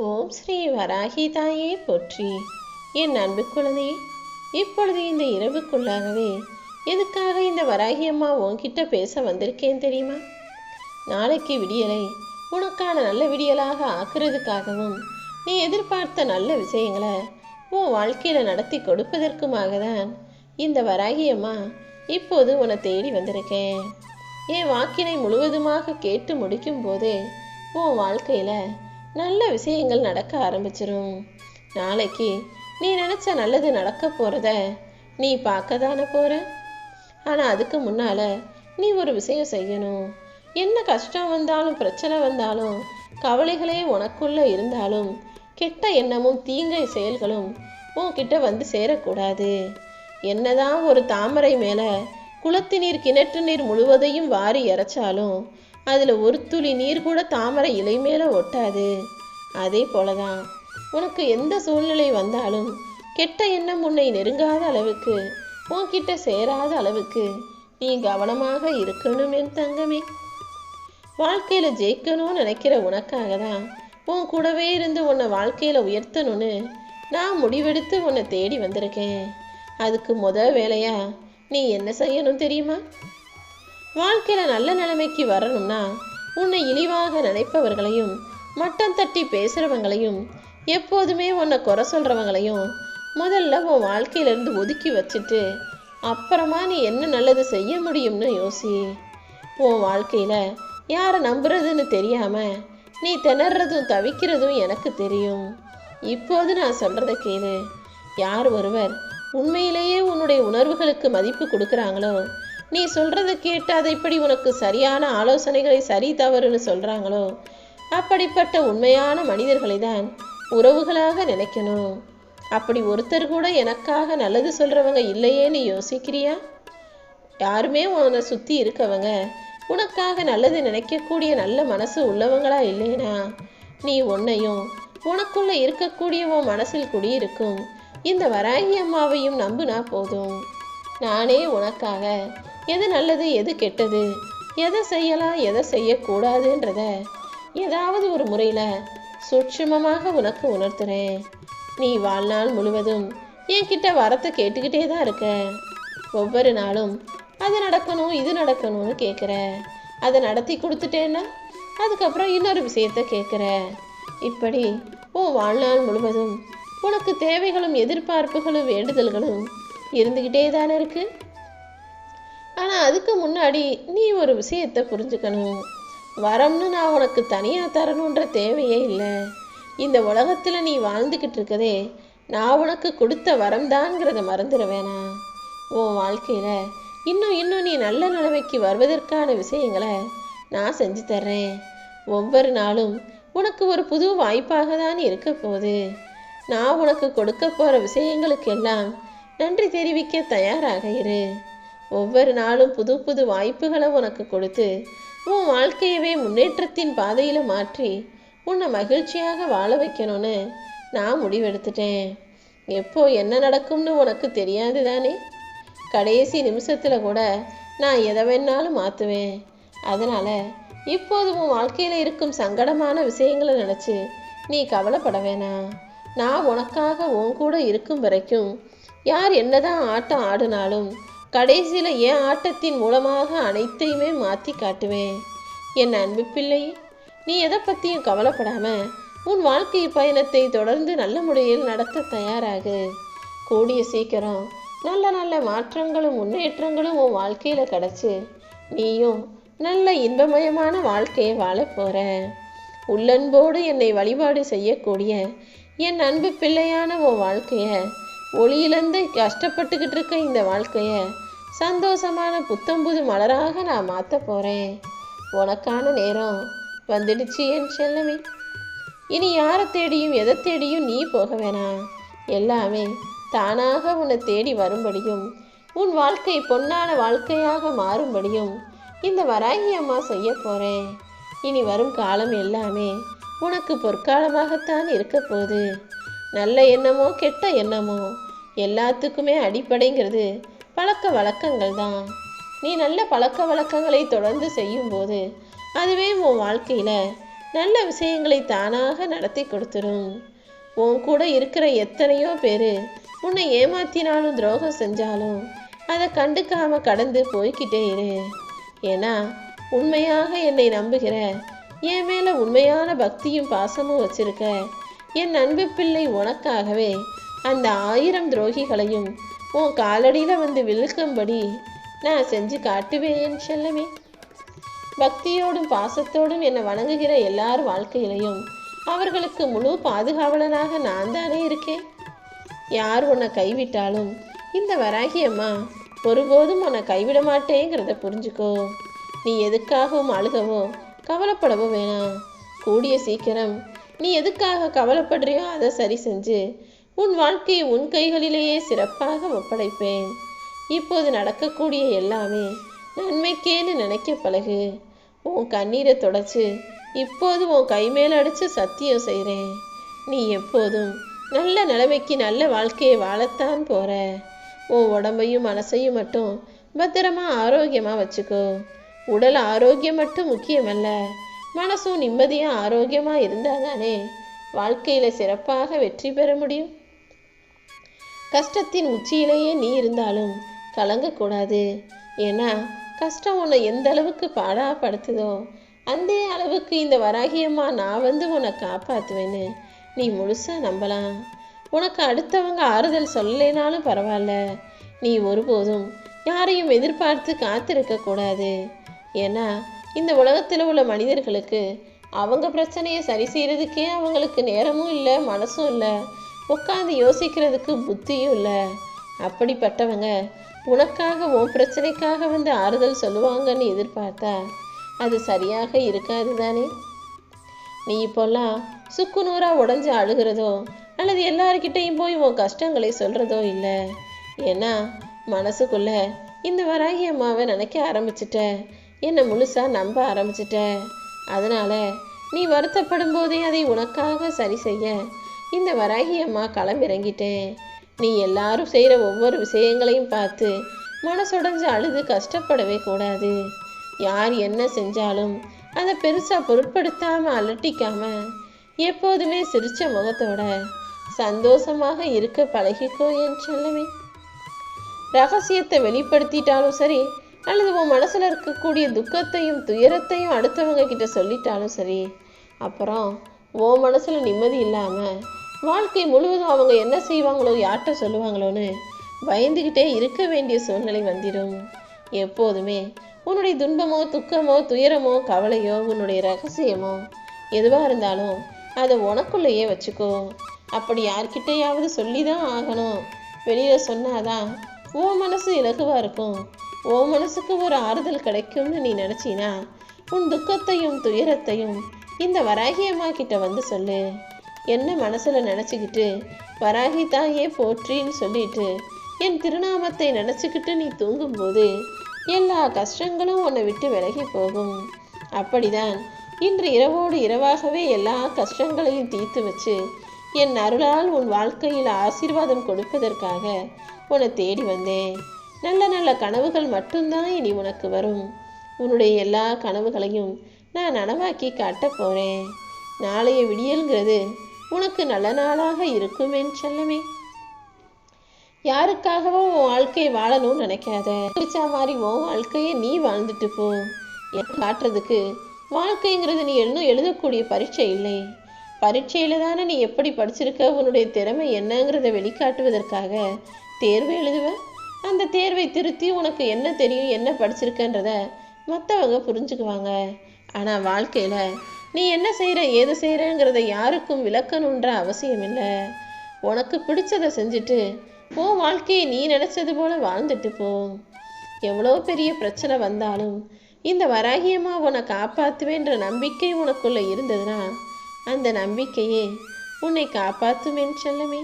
ஓம் ஸ்ரீ வராகி தாயே போற்றி. என் அன்பு குழந்தையே, இப்பொழுது இந்த இரவுக்குள்ளாகவே எதுக்காக இந்த வராகி அம்மா உன்கிட்ட பேச வந்திருக்கேன் தெரியுமா? நாளைக்கு விடியலை உனக்கான நல்ல விடியலாக ஆக்குறதுக்காகவும் நீ எதிர்பார்த்த நல்ல விஷயங்களை உன் வாழ்க்கையில் நடத்தி கொடுப்பதற்குமாக தான் இந்த வராகி அம்மா இப்போது உன்னை தேடி வந்திருக்கேன். என் வாக்கினை முழுவதுமாக கேட்டு முடிக்கும் போதே உன் வாழ்க்கையில் நல்ல விஷயங்கள் நடக்க ஆரம்பிச்சிடும். நாளைக்கு நீ நினச்ச நல்லது நடக்க போகிறத நீ பார்க்க தானே போகிற. ஆனால் அதுக்கு முன்னால் நீ ஒரு விஷயம் செய்யணும். என்ன கஷ்டம் வந்தாலும் பிரச்சனை வந்தாலும் கவலைகளே உனக்குள்ளே இருந்தாலும் கெட்ட எண்ணமும் தீங்கை செயல்களும் உன்கிட்ட வந்து சேரக்கூடாது. என்னதான் ஒரு தாமரை மேலே குளத்து நீர் கிணற்று நீர் முழுவதையும் வாரி இறைச்சாலும் அதில் ஒரு துளி நீர் கூட தாமரை இலை மேலே ஒட்டாது. அதே போலதான் உனக்கு எந்த சூழ்நிலை வந்தாலும் கெட்ட எண்ணம் உன்னை நெருங்காத அளவுக்கு உன்கிட்ட சேராத அளவுக்கு நீ கவனமாக இருக்கணும் என் தங்கமே. வாழ்க்கையில் ஜெயிக்கணும்னு நினைக்கிற உனக்காக தான் உன் கூடவே இருந்து உன்னை வாழ்க்கையில் உயர்த்தணும்னு நான் முடிவெடுத்து உன்னை தேடி வந்திருக்கேன். அதுக்கு வேலையா நீ என்ன செய்யணும் தெரியுமா? வாழ்க்கையில் நல்ல நிலைமைக்கு வரணும்னா உன்னை இழிவாக நினைப்பவர்களையும் மட்டம் தட்டி பேசுகிறவங்களையும் எப்போதுமே உன்னை குறை சொல்கிறவங்களையும் முதல்ல உன் வாழ்க்கையிலேருந்து ஒதுக்கி வச்சுட்டு அப்புறமா நீ என்ன நல்லது செய்ய முடியும்னு யோசி. உன் வாழ்க்கையில் யாரை நம்புறதுன்னு தெரியாமல் நீ திணறதும் தவிக்கிறதும் எனக்கு தெரியும். இப்போது நான் சொல்கிறத கேளு. யார் ஒருவர் உண்மையிலேயே உன்னுடைய உணர்வுகளுக்கு மதிப்பு கொடுக்குறாங்களோ, நீ சொல்கிறத கேட்டு அதைப்படி உனக்கு சரியான ஆலோசனைகளை சரி தவறுன்னு சொல்கிறாங்களோ, அப்படிப்பட்ட உண்மையான மனிதர்களை தான் உறவுகளாக நினைக்கணும். அப்படி ஒருத்தர் கூட எனக்காக நல்லது சொல்கிறவங்க இல்லையேன்னு யோசிக்கிறியா? யாருமே உன்னை சுற்றி இருக்கவங்க உனக்காக நல்லது நினைக்கக்கூடிய நல்ல மனசு உள்ளவங்களா இல்லைனா நீ உன்னையும் உனக்குள்ள இருக்கக்கூடிய உன் மனசில் குடியிருக்கும் இந்த வராகி அம்மாவையும் நம்புனா போதும். நானே உனக்காக எது நல்லது எது கெட்டது, எதை செய்யலாம் எதை செய்யக்கூடாதுன்றத ஏதாவது ஒரு முறையில் சூட்சுமமாக உனக்கு உணர்த்துறேன். நீ வாழ்நாள் முழுவதும் என்கிட்ட வரத்தை கேட்டுக்கிட்டே தான் இருக்க. ஒவ்வொரு நாளும் அது நடக்கணும் இது நடக்கணும்னு கேட்குற. அதை நடத்தி கொடுத்துட்டேன்னா அதுக்கப்புறம் இன்னொரு விஷயத்த கேட்குற. இப்படி உன் வாழ்நாள் முழுவதும் உனக்கு தேவைகளும் எதிர்பார்ப்புகளும் வேண்டுதல்களும் இருந்துக்கிட்டே தானே இருக்கு. ஆனால் அதுக்கு முன்னாடி நீ ஒரு விஷயத்தை புரிஞ்சுக்கணும். வரம்னு நான் உனக்கு தனியாக தரணுன்ற தேவையே இல்லை. இந்த உலகத்தில் நீ வாழ்ந்துக்கிட்டு இருக்கதே நான் உனக்கு கொடுத்த வரம்தான்ங்கிறத மறந்துட வேணாம். உன் வாழ்க்கையில் இன்னும் நீ நல்ல நிலைமைக்கு வருவதற்கான விஷயங்களை நான் செஞ்சு தர்றேன். ஒவ்வொரு நாளும் உனக்கு ஒரு புது வாய்ப்பாக தான் இருக்க போகுது. நான் உனக்கு கொடுக்க போகிற விஷயங்களுக்கெல்லாம் நன்றி தெரிவிக்க தயாராக இரு. ஒவ்வொரு நாளும் புது புது வாய்ப்புகளை உனக்கு கொடுத்து உன் வாழ்க்கையவே முன்னேற்றத்தின் பாதையில் மாற்றி உன்னை மகிழ்ச்சியாக வாழ வைக்கணும்னு நான் முடிவெடுத்துட்டேன். எப்போ என்ன நடக்கும்னு உனக்கு தெரியாது தானே. கடைசி நிமிஷத்தில் கூட நான் எதை வேணாலும் மாற்றுவேன். அதனால் இப்போது உன் வாழ்க்கையில் இருக்கும் சங்கடமான விஷயங்களை நினச்சி நீ கவலைப்பட வேணாம். நான் உனக்காக உன் கூட இருக்கும் வரைக்கும் யார் என்னதான் ஆட்டம் ஆடினாலும் கடைசியில் என் ஆட்டத்தின் மூலமாக அனைத்தையுமே மாற்றி காட்டுவேன். என் அன்பு பிள்ளை, நீ எதை பற்றியும் கவலைப்படாமல் உன் வாழ்க்கை பயணத்தை தொடர்ந்து நல்ல முறையில் நடத்த தயாராகு. கூடிய சீக்கிரம் நல்ல நல்ல மாற்றங்களும் முன்னேற்றங்களும் உன் வாழ்க்கையில் கிடச்சி நீயும் நல்ல இன்பமயமான வாழ்க்கையை வாழ போகிற. உள்ளன்போடு என்னை வழிபாடு செய்யக்கூடிய என் அன்பு பிள்ளையான உன் வாழ்க்கையை, ஒளியிலேருந்து கஷ்டப்பட்டுக்கிட்டு இருக்க இந்த வாழ்க்கையை சந்தோஷமான புத்தம்புது மலராக நான் மாற்ற போகிறேன். உனக்கான நேரம் வந்துடுச்சு என் செல்லமே. இனி யாரை தேடியும் எதை தேடியும் நீ போக வேணாம். எல்லாமே தானாக உன்னை தேடி வரும்படியும் உன் வாழ்க்கை பொன்னான வாழ்க்கையாக மாறும்படியும் இந்த வராகி அம்மா செய்ய போகிறேன். இனி வரும் காலம் எல்லாமே உனக்கு பொற்காலமாகத்தான் இருக்க போகுது. நல்ல எண்ணமோ கெட்ட எண்ணமோ எல்லாத்துக்குமே அடிப்படைங்கிறது பழக்க வழக்கங்கள் தான். நீ நல்ல பழக்க வழக்கங்களை தொடர்ந்து செய்யும்போது அதுவே உன் வாழ்க்கையில் நல்ல விஷயங்களை தானாக நடத்தி கொடுத்துரும். உன் கூட இருக்கிற எத்தனையோ பேர் உன்னை ஏமாத்தினாலும் துரோகம் செஞ்சாலும் அதை கண்டுக்காம கடந்து போய்கிட்டே இரு. ஏன்னா உண்மையாக என்னை நம்புகிற, என் மேல உண்மையான பக்தியும் பாசமும் வச்சிருக்க என் அன்பு பிள்ளை உனக்காகவே அந்த 1000 துரோகிகளையும் உன் காலடியில் வந்து விழுக்கும்படி நான் செஞ்சு காட்டுவேன் செல்லமே. பக்தியோடும் பாசத்தோடும் என்னை வணங்குகிற எல்லார் வாழ்க்கையிலையும் அவர்களுக்கு முழு பாதுகாவலனாக நான் தானே இருக்கேன். யார் உன்னை கைவிட்டாலும் இந்த வராகி அம்மா ஒருபோதும் உன்னை கைவிட மாட்டேங்கிறத புரிஞ்சுக்கோ. நீ எதுக்காகவும் அழுகவோ கவலைப்படவோ வேணாம். கூடிய சீக்கிரம் நீ எதுக்காக கவலைப்படுறியோ அதை சரி செஞ்சு உன் வாழ்க்கையை உன் கைகளிலேயே சிறப்பாக ஒப்படைப்பேன். இப்போது நடக்கக்கூடிய எல்லாமே நன்மைக்கேன்னு நினைக்க பழகு. உன் கண்ணீரை தொடச்சு இப்போது உன் கை மேல அடிச்சு சத்தியம் செய்கிறேன். நீ எப்போதும் நல்ல நிலைமைக்கு நல்ல வாழ்க்கையை வாழத்தான் போற. உன் உடம்பையும் மனசையும் மட்டும் பத்திரமா ஆரோக்கியமா வச்சுக்கோ. உடல் ஆரோக்கியம் மட்டும் முக்கியமல்ல, மனசும் நிம்மதியா ஆரோக்கியமா இருந்தாதானே வாழ்க்கையில சிறப்பாக வெற்றி பெற முடியும். கஷ்டத்தின் உச்சியிலேயே நீ இருந்தாலும் கலங்கக்கூடாது. ஏன்னா கஷ்டம் உன்னை எந்த அளவுக்கு பாடாப்படுத்துதோ அந்த அளவுக்கு இந்த வராகியம்மா நான் வந்து உன்னை காப்பாற்றுவேன்னு நீ முழுசா நம்பலாம். உனக்கு அடுத்தவங்க ஆறுதல் சொல்லலைனாலும் பரவாயில்ல, நீ ஒருபோதும் யாரையும் எதிர்பார்த்து காத்திருக்க கூடாது. ஏன்னா இந்த உலகத்தில் உள்ள மனிதர்களுக்கு அவங்க பிரச்சனையை சரி செய்யறதுக்கே அவங்களுக்கு நேரமும் இல்லை, மனசும் இல்லை, உட்காந்து யோசிக்கிறதுக்கு புத்தியும் இல்லை. அப்படிப்பட்டவங்க உனக்காக உன் பிரச்சனைக்காக வந்து ஆறுதல் சொல்லுவாங்கன்னு எதிர்பார்த்தா அது சரியாக இருக்காது தானே. நீ இப்போல்லாம் சுக்கு நூறா உடஞ்சி அழுகிறதோ அல்லது எல்லார்கிட்டையும் போய் உன் கஷ்டங்களை சொல்றதோ இல்லை. ஏன்னா மனசுக்குள்ள இந்த வராகி அம்மாவை நினைக்க ஆரம்பிச்சிட்ட, என்னை முழுசா நம்ப ஆரம்பிச்சிட்ட. அதனால நீ வருத்தப்படும் போதே அதை உனக்காக சரி செய்ய இந்த வராகி அம்மா களமிறங்கிட்டேன். நீ எல்லாரும் செய்கிற ஒவ்வொரு விஷயங்களையும் பார்த்து மனசுடைஞ்சு அழுது கஷ்டப்படவே கூடாது. யார் என்ன செஞ்சாலும் அதை பெருசா பொருட்படுத்தாம அலட்டிக்காம எப்போதுமே சிரிச்ச முகத்தோட சந்தோஷமாக இருக்க பழகிக்கோ என் செல்லமே. ரகசியத்தை வெளிப்படுத்திட்டாலும் சரி அல்லது உன் மனசுல இருக்கக்கூடிய துக்கத்தையும் துயரத்தையும் அடுத்தவங்க கிட்ட சொல்லிட்டாலும் சரி, அப்புறம் உன் மனசுல நிம்மதி இல்லாம வாழ்க்கை முழுவதும் அவங்க என்ன செய்வாங்களோ யார்கிட்ட சொல்லுவாங்களோன்னு பயந்துகிட்டே இருக்க வேண்டிய சூழ்நிலை வந்துடும். எப்போதுமே உன்னுடைய துன்பமோ துக்கமோ துயரமோ கவலையோ உன்னுடைய ரகசியமோ எதுவாக இருந்தாலும் அதை உனக்குள்ளேயே வச்சுக்கோ. அப்படி யார்கிட்டையாவது சொல்லி தான் ஆகணும். வெளியில் சொன்னாதான் உன் மனசு இலகுவாக இருக்கும், உன் மனசுக்கு ஒரு ஆறுதல் கிடைக்கும்னு நீ நினச்சினா உன் துக்கத்தையும் துயரத்தையும் இந்த வராகி அம்மா கிட்ட வந்து சொல்லு. என்ன மனசில் நினச்சிக்கிட்டு வராகி தாயே போற்றின்னு சொல்லிட்டு என் திருநாமத்தை நினச்சிக்கிட்டு நீ தூங்கும்போது எல்லா கஷ்டங்களும் உன்னை விட்டு விலகி போகும். அப்படிதான் இன்று இரவோடு இரவாகவே எல்லா கஷ்டங்களையும் தீர்த்து வச்சு என் அருளால் உன் வாழ்க்கையில் ஆசீர்வாதம் கொடுப்பதற்காக உன்னை தேடி வந்தேன். நல்ல நல்ல கனவுகள் மட்டும்தான் இனி உனக்கு வரும். உன்னுடைய எல்லா கனவுகளையும் நான் நனவாக்கி காட்டப் போறேன். நாளைய விடியல்ங்கிறது உனக்கு நல்ல நாளாக இருக்கும் என் செல்லமே. யாருக்காகவோ உன் வாழ்க்கையை வாழணும்னு நினைக்காத. பிடிச்சா மாதிரி உன் வாழ்க்கையை நீ வாழ்ந்துட்டு போ. காட்டுறதுக்கு வாழ்க்கைங்கிறது நீ இன்னும் எழுதக்கூடிய பரீட்சை இல்லை. பரீட்சையில தானே நீ எப்படி படிச்சிருக்க, உன்னுடைய திறமை என்னங்கிறத வெளிக்காட்டுவதற்காக தேர்வு எழுதுவ. அந்த தேர்வை திருத்தி உனக்கு என்ன தெரியும், என்ன படிச்சிருக்கன்றத மற்றவங்க புரிஞ்சுக்குவாங்க. ஆனால் வாழ்க்கையில் நீ என்ன செய்கிற ஏது செய்கிறங்கிறத யாருக்கும் விளக்கணுன்ற அவசியம் இல்லை. உனக்கு பிடிச்சதை செஞ்சுட்டு உன் வாழ்க்கையை நீ நினைச்சது போல வாழ்ந்துட்டு போ. எவ்வளோ பெரிய பிரச்சனை வந்தாலும் இந்த வராகியம்மா உன்னை காப்பாற்றுவேன்ற நம்பிக்கை உனக்குள்ள இருந்ததுன்னா அந்த நம்பிக்கையே உன்னை காப்பாற்றும் என் செல்லமே.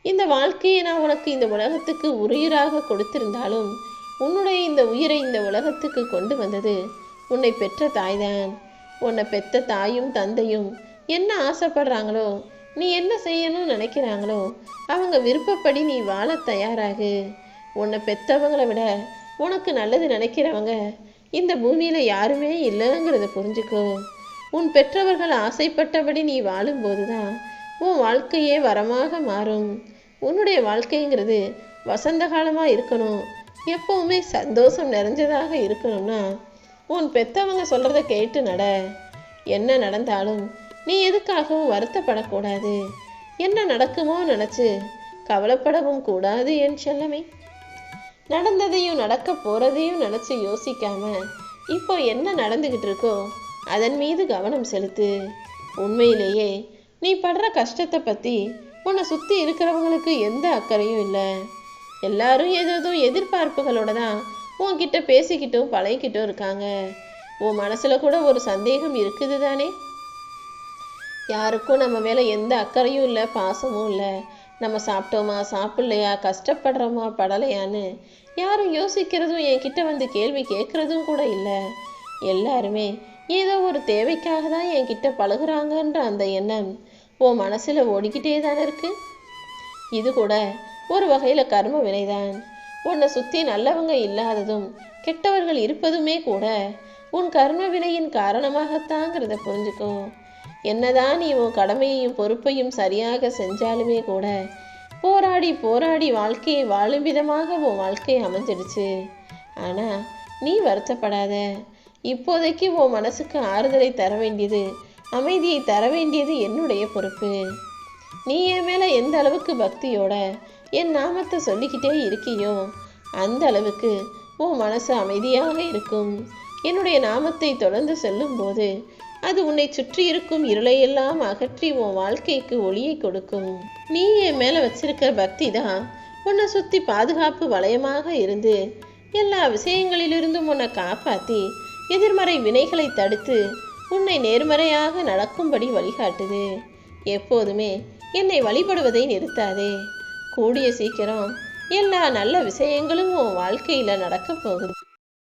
இந்த வாழ்க்கையை நான் உனக்கு இந்த உலகத்துக்கு உயிராக கொடுத்திருந்தாலும் உன்னுடைய இந்த உயிரை இந்த உலகத்துக்கு கொண்டு வந்தது உன்னை பெற்ற தாய்தான். உன்னை பெற்ற தாயும் தந்தையும் என்ன ஆசைப்படுறாங்களோ, நீ என்ன செய்யணும்னு நினைக்கிறாங்களோ அவங்க விருப்பப்படி நீ வாழ தயாராகு. உன்னை பெற்றவங்களை விட உனக்கு நல்லது நினைக்கிறவங்க இந்த பூமியில் யாருமே இல்லைங்கிறத புரிஞ்சுக்கோ. உன் பெற்றவர்கள் ஆசைப்பட்டபடி நீ வாழும்போதுதான் உன் வாழ்க்கையே வரமாக மாறும். உன்னுடைய வாழ்க்கைங்கிறது வசந்த காலமாக இருக்கணும், எப்பவுமே சந்தோஷம் நிறைஞ்சதாக இருக்கணும்னா உன் பெத்தவங்க சொல்கிறத கேட்டு நட. என்ன நடந்தாலும் நீ எதுக்காகவும் வருத்தப்படக்கூடாது. என்ன நடக்குமோ நினச்சி கவலைப்படவும் கூடாது என் செல்லமே. நடந்ததையும் நடக்க போகிறதையும் நினச்சி யோசிக்காம இப்போ என்ன நடந்துக்கிட்டு இருக்கோ அதன் மீது கவனம் செலுத்து. உண்மையிலேயே நீ படுற கஷ்டத்தை பற்றி உன்னை சுற்றி இருக்கிறவங்களுக்கு எந்த அக்கறையும் இல்லை. எல்லாரும் ஏதோ எதிர்பார்ப்புகளோட தான் உன்கிட்ட பேசிக்கிட்டும் பழகிக்கிட்டும் இருக்காங்க. உன் மனசில் கூட ஒரு சந்தேகம் இருக்குது தானே? யாருக்கும் நம்ம மேலே எந்த அக்கறையும் இல்லை, பாசமும் இல்லை. நம்ம சாப்பிட்டோமா சாப்பிட்லையா, கஷ்டப்படுறோமா படலையான்னு யாரும் யோசிக்கிறதும் என்கிட்ட வந்து கேள்வி கேட்குறதும் கூட இல்லை. எல்லாருமே ஏதோ ஒரு தேவைக்காக தான் என்கிட்ட பழகுறாங்கன்ற அந்த எண்ணம் உன் மனசில் ஓடிக்கிட்டே தானே இருக்கு. இது கூட ஒரு வகையில் கர்ம வினைதான். உன்னை சுற்றி நல்லவங்க இல்லாததும் கெட்டவர்கள் இருப்பதுமே கூட உன் கர்ம வினையின் காரணமாகத்தாங்கிறத புரிஞ்சுக்கோ. என்னதான் நீ உன் கடமையையும் பொறுப்பையும் சரியாக செஞ்சாலுமே கூட போராடி போராடி வாழ்க்கையை வாழும் விதமாக உன் வாழ்க்கையை அமைஞ்சிடுச்சு. ஆனால் நீ வருத்தப்படாத. இப்போதைக்கு உன் மனசுக்கு ஆறுதலை தர வேண்டியது, அமைதியை தர வேண்டியது என்னுடைய பொறுப்பு. நீ என் மேலே எந்த அளவுக்கு பக்தியோட என் நாமத்தை சொல்லிக்கிட்டே இருக்கியோ அந்த அளவுக்கு உன் மனசு அமைதியாக இருக்கும். என்னுடைய நாமத்தை தொடர்ந்து சொல்லும்போது அது உன்னை சுற்றி இருக்கும் இருளையெல்லாம் அகற்றி உன் வாழ்க்கைக்கு ஒளியை கொடுக்கும். நீ என் மேலே வச்சிருக்கிற பக்தி தான் உன்னை சுற்றி பாதுகாப்பு வளையமாக இருந்து எல்லா விஷயங்களிலிருந்தும் உன்னை காப்பாற்றி எதிர்மறை வினைகளை தடுத்து உன்னை நேர்மறையாக நடக்கும்படி வழிகாட்டுது. எப்போதுமே என்னை வழிபடுவதை நிறுத்தாதே. கூடிய சீக்கிரம் எல்லா நல்ல விஷயங்களும் உன் வாழ்க்கையில் நடக்க போகுது.